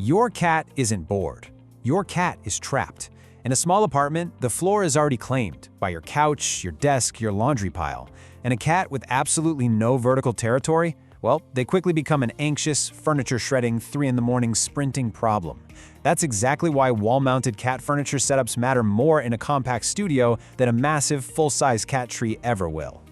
Your cat isn't bored. Your cat is trapped. In a small apartment, the floor is already claimed by your couch, your desk, your laundry pile. And a cat with absolutely no vertical territory, well, they quickly become an anxious, furniture-shredding, 3 in the morning sprinting problem. That's exactly why wall-mounted cat furniture setups matter more in a compact studio than a massive, full-size cat tree ever will.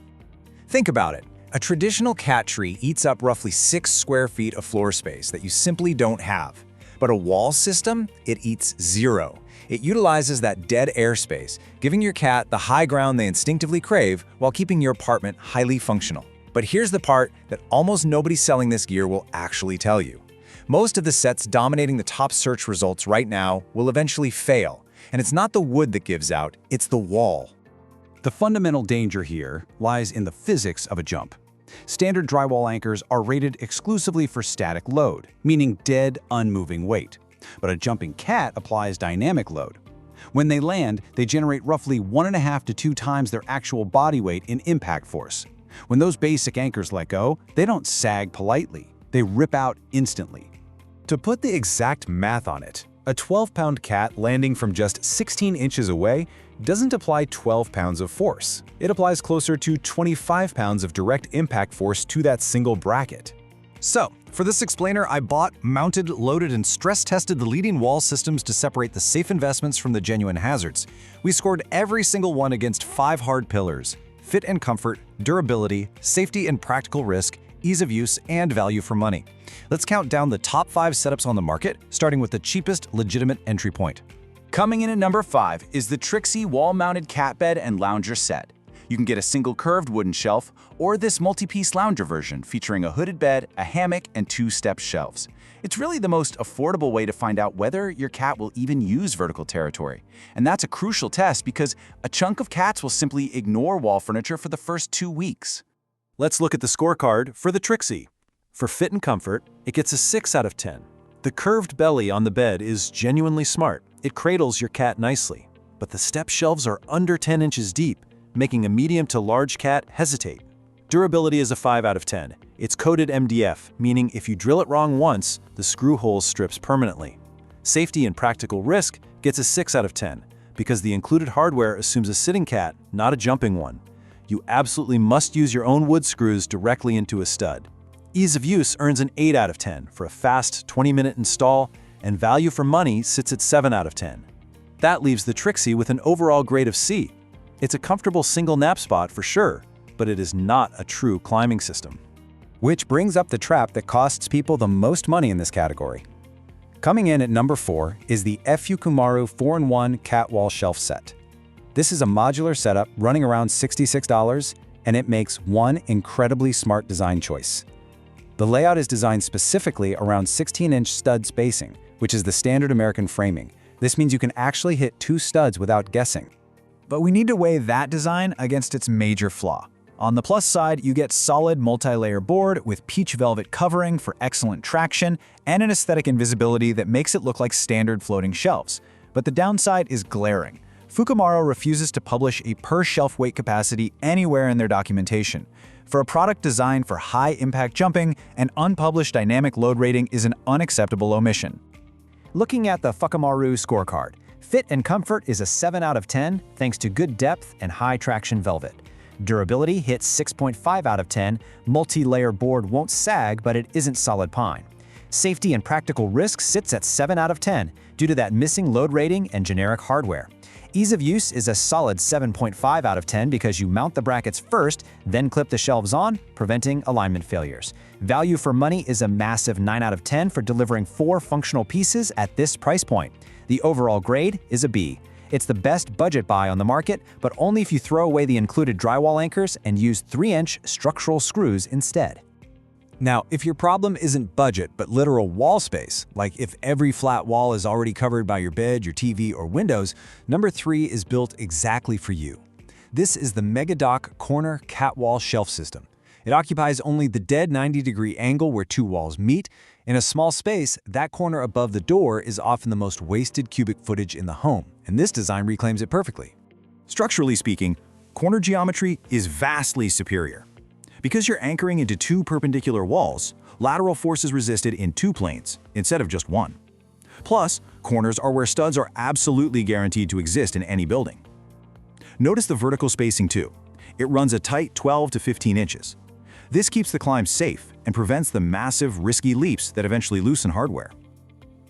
Think about it. A traditional cat tree eats up roughly 6 square feet of floor space that you simply don't have. But a wall system, it eats 0. It utilizes that dead airspace, giving your cat the high ground they instinctively crave while keeping your apartment highly functional. But here's the part that almost nobody selling this gear will actually tell you. Most of the sets dominating the top search results right now will eventually fail, and it's not the wood that gives out, it's the wall. The fundamental danger here lies in the physics of a jump. Standard drywall anchors are rated exclusively for static load, meaning dead, unmoving weight. But a jumping cat applies dynamic load. When they land, they generate roughly 1.5 to 2 times their actual body weight in impact force. When those basic anchors let go, they don't sag politely, they rip out instantly. To put the exact math on it, a 12-pound cat landing from just 16 inches away doesn't apply 12 pounds of force. It applies closer to 25 pounds of direct impact force to that single bracket. So, for this explainer, I bought, mounted, loaded, and stress-tested the leading wall systems to separate the safe investments from the genuine hazards. We scored every single one against 5 hard pillars: fit and comfort, durability, safety and practical risk, ease of use, and value for money. Let's count down the top 5 setups on the market, starting with the cheapest legitimate entry point. Coming in at number 5 is the TRIXIE wall-mounted cat bed and lounger set. You can get a single curved wooden shelf or this multi-piece lounger version featuring a hooded bed, a hammock, and 2-step shelves. It's really the most affordable way to find out whether your cat will even use vertical territory. And that's a crucial test because a chunk of cats will simply ignore wall furniture for the first 2 weeks. Let's look at the scorecard for the TRIXIE. For fit and comfort, it gets a 6 out of 10. The curved belly on the bed is genuinely smart. It cradles your cat nicely. But the step shelves are under 10 inches deep, making a medium to large cat hesitate. Durability is a 5 out of 10. It's coated MDF, meaning if you drill it wrong once, the screw hole strips permanently. Safety and practical risk gets a 6 out of 10, because the included hardware assumes a sitting cat, not a jumping one. You absolutely must use your own wood screws directly into a stud. Ease of use earns an 8 out of 10 for a fast 20-minute install, and value for money sits at 7 out of 10. That leaves the TRIXIE with an overall grade of C. It's a comfortable single nap spot for sure, but it is not a true climbing system. Which brings up the trap that costs people the most money in this category. Coming in at number 4 is the FUKUMARU 4-in-1 cat wall shelf set. This is a modular setup running around $66, and it makes one incredibly smart design choice. The layout is designed specifically around 16-inch stud spacing, which is the standard American framing. This means you can actually hit 2 studs without guessing. But we need to weigh that design against its major flaw. On the plus side, you get solid multi-layer board with peach velvet covering for excellent traction and an aesthetic invisibility that makes it look like standard floating shelves. But the downside is glaring. FUKUMARU refuses to publish a per-shelf weight capacity anywhere in their documentation. For a product designed for high-impact jumping, an unpublished dynamic load rating is an unacceptable omission. Looking at the FUKUMARU scorecard, fit and comfort is a 7 out of 10 thanks to good depth and high traction velvet. Durability hits 6.5 out of 10, multi-layer board won't sag but it isn't solid pine. Safety and practical risk sits at 7 out of 10 due to that missing load rating and generic hardware. Ease of use is a solid 7.5 out of 10 because you mount the brackets first, then clip the shelves on, preventing alignment failures. Value for money is a massive 9 out of 10 for delivering 4 functional pieces at this price point. The overall grade is a B. It's the best budget buy on the market, but only if you throw away the included drywall anchors and use 3-inch structural screws instead. Now, if your problem isn't budget but literal wall space, like if every flat wall is already covered by your bed, your TV, or windows, number 3 is built exactly for you. This is the Megidok corner cat wall shelf system. It occupies only the dead 90-degree angle where 2 walls meet. In a small space, that corner above the door is often the most wasted cubic footage in the home, and this design reclaims it perfectly. Structurally speaking, corner geometry is vastly superior. Because you're anchoring into 2 perpendicular walls, lateral force is resisted in 2 planes instead of just 1. Plus, corners are where studs are absolutely guaranteed to exist in any building. Notice the vertical spacing too. It runs a tight 12 to 15 inches. This keeps the climb safe and prevents the massive, risky leaps that eventually loosen hardware.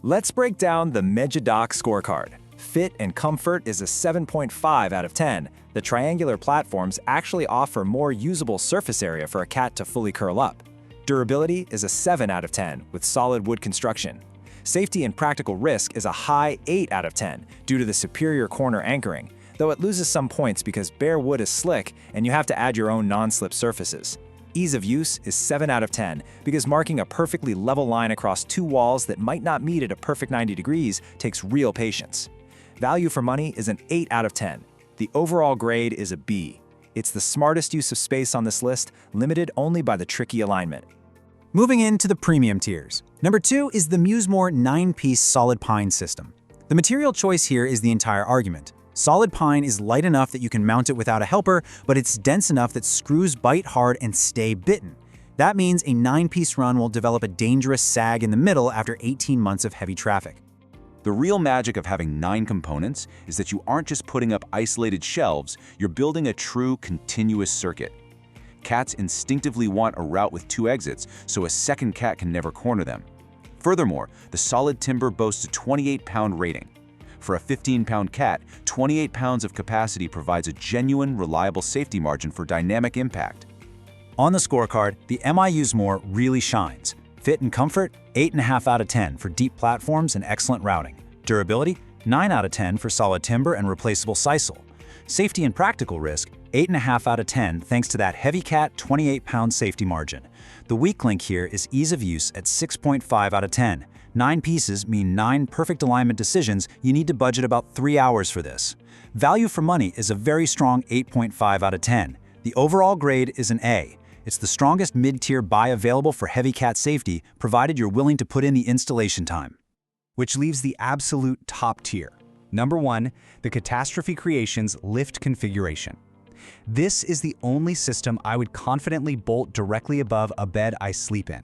Let's break down the Megidok scorecard. Fit and comfort is a 7.5 out of 10. The triangular platforms actually offer more usable surface area for a cat to fully curl up. Durability is a 7 out of 10 with solid wood construction. Safety and practical risk is a high 8 out of 10 due to the superior corner anchoring, though it loses some points because bare wood is slick and you have to add your own non-slip surfaces. Ease of use is 7 out of 10 because marking a perfectly level line across two walls that might not meet at a perfect 90 degrees takes real patience. Value for money is an 8 out of 10. The overall grade is a B. It's the smartest use of space on this list, limited only by the TRIXIE alignment. Moving into the premium tiers. Number 2 is the MIUZMORE 9-piece solid pine system. The material choice here is the entire argument. Solid pine is light enough that you can mount it without a helper, but it's dense enough that screws bite hard and stay bitten. That means a 9-piece run will develop a dangerous sag in the middle after 18 months of heavy traffic. The real magic of having 9 components is that you aren't just putting up isolated shelves, you're building a true continuous circuit. Cats instinctively want a route with 2 exits, so a second cat can never corner them. Furthermore, the solid timber boasts a 28-pound rating. For a 15-pound cat, 28 pounds of capacity provides a genuine, reliable safety margin for dynamic impact. On the scorecard, the MIUZMORE really shines. Fit and comfort, 8.5 out of 10 for deep platforms and excellent routing. Durability, 9 out of 10 for solid timber and replaceable sisal. Safety and practical risk, 8.5 out of 10 thanks to that heavy cat 28-pound safety margin. The weak link here is ease of use at 6.5 out of 10. 9 pieces mean 9 perfect alignment decisions. You need to budget about 3 hours for this. Value for money is a very strong 8.5 out of 10. The overall grade is an A. It's the strongest mid-tier buy available for heavy cat safety, provided you're willing to put in the installation time. Which leaves the absolute top tier. Number 1, the CatastrophiCreations lift configuration. This is the only system I would confidently bolt directly above a bed I sleep in.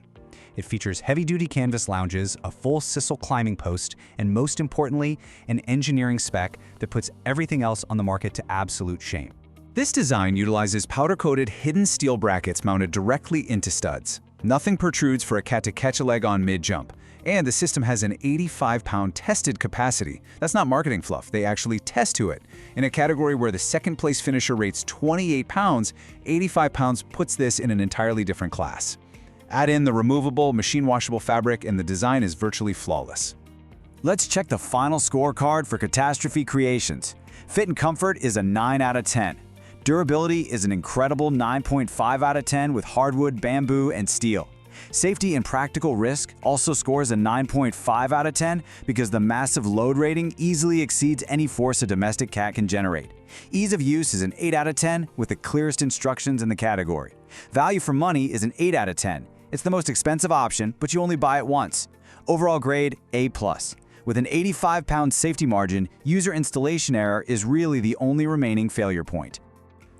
It features heavy-duty canvas lounges, a full sisal climbing post, and most importantly, an engineering spec that puts everything else on the market to absolute shame. This design utilizes powder-coated hidden steel brackets mounted directly into studs. Nothing protrudes for a cat to catch a leg on mid-jump. And the system has an 85-pound tested capacity. That's not marketing fluff, they actually test to it. In a category where the second-place finisher rates 28 pounds, 85 pounds puts this in an entirely different class. Add in the removable, machine-washable fabric and the design is virtually flawless. Let's check the final scorecard for CatastrophiCreations. Fit and comfort is a 9 out of 10. Durability is an incredible 9.5 out of 10 with hardwood, bamboo, and steel. Safety and practical risk also scores a 9.5 out of 10 because the massive load rating easily exceeds any force a domestic cat can generate. Ease of use is an 8 out of 10 with the clearest instructions in the category. Value for money is an 8 out of 10. It's the most expensive option, but you only buy it once. Overall grade, A+. With an 85-pound safety margin, user installation error is really the only remaining failure point.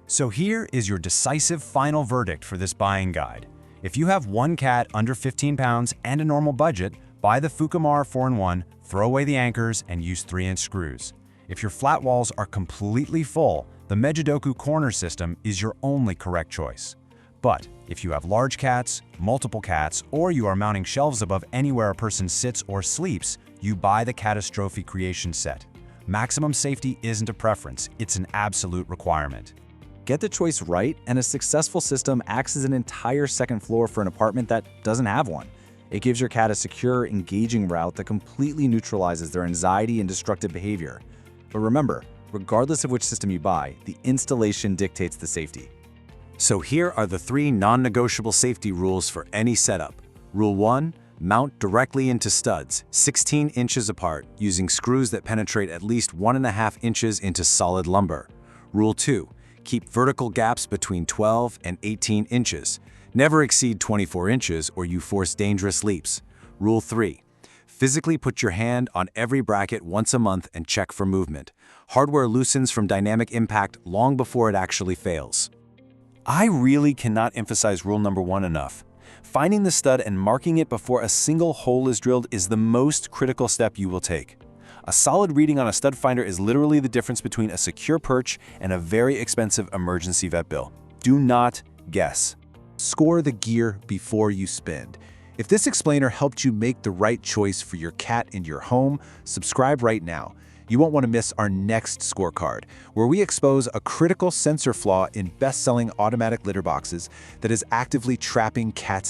So here is your decisive final verdict for this buying guide. If you have one cat under 15 pounds and a normal budget, buy the FUKUMARU 4-in-1, throw away the anchors, and use 3-inch screws. If your flat walls are completely full, the Megidok corner system is your only correct choice. But if you have large cats, multiple cats, or you are mounting shelves above anywhere a person sits or sleeps, you buy the CatastrophiCreations set. Maximum safety isn't a preference, it's an absolute requirement. Get the choice right, and a successful system acts as an entire second floor for an apartment that doesn't have one. It gives your cat a secure, engaging route that completely neutralizes their anxiety and destructive behavior. But remember, regardless of which system you buy, the installation dictates the safety. So here are the 3 non-negotiable safety rules for any setup. Rule 1, mount directly into studs, 16 inches apart, using screws that penetrate at least 1.5 inches into solid lumber. Rule 2, keep vertical gaps between 12 and 18 inches. Never exceed 24 inches or you force dangerous leaps. Rule 3, physically put your hand on every bracket once a month and check for movement. Hardware loosens from dynamic impact long before it actually fails. I really cannot emphasize rule number 1 enough. Finding the stud and marking it before a single hole is drilled is the most critical step you will take. A solid reading on a stud finder is literally the difference between a secure perch and a very expensive emergency vet bill. Do not guess. Score the gear before you spend. If this explainer helped you make the right choice for your cat in your home, subscribe right now. You won't want to miss our next scorecard, where we expose a critical sensor flaw in best-selling automatic litter boxes that is actively trapping cats